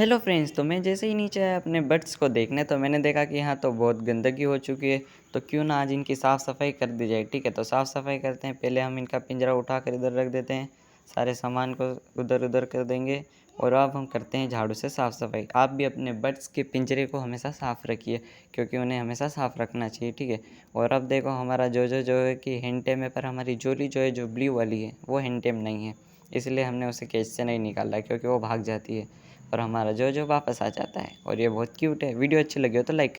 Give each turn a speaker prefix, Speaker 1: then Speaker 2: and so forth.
Speaker 1: Hello friends, तो मैं जैसे ही नीचे आया अपने बर्ड्स को देखने तो मैंने देखा कि यहाँ तो बहुत गंदगी हो चुकी है। तो क्यों ना आज इनकी साफ़ सफाई कर दी जाए। ठीक है, तो साफ़ सफाई करते हैं। पहले हम इनका पिंजरा उठा कर इधर रख देते हैं, सारे सामान को उधर उधर कर देंगे और अब हम करते हैं झाड़ू से साफ़ सफाई। आप भी अपने बर्ड्स के पिंजरे को हमेशा साफ़ रखिए, क्योंकि उन्हें हमेशा साफ़ रखना चाहिए। ठीक है, और अब देखो हमारा जो है कि हैंड है, पर हमारी जोली जो है, जो ब्लू वाली है, वो हैंड नहीं है। इसलिए हमने उसे केज से नहीं निकाला, क्योंकि वो भाग जाती है और हमारा जो वापस आ जाता है। और ये बहुत क्यूट है। वीडियो अच्छी लगी हो तो लाइक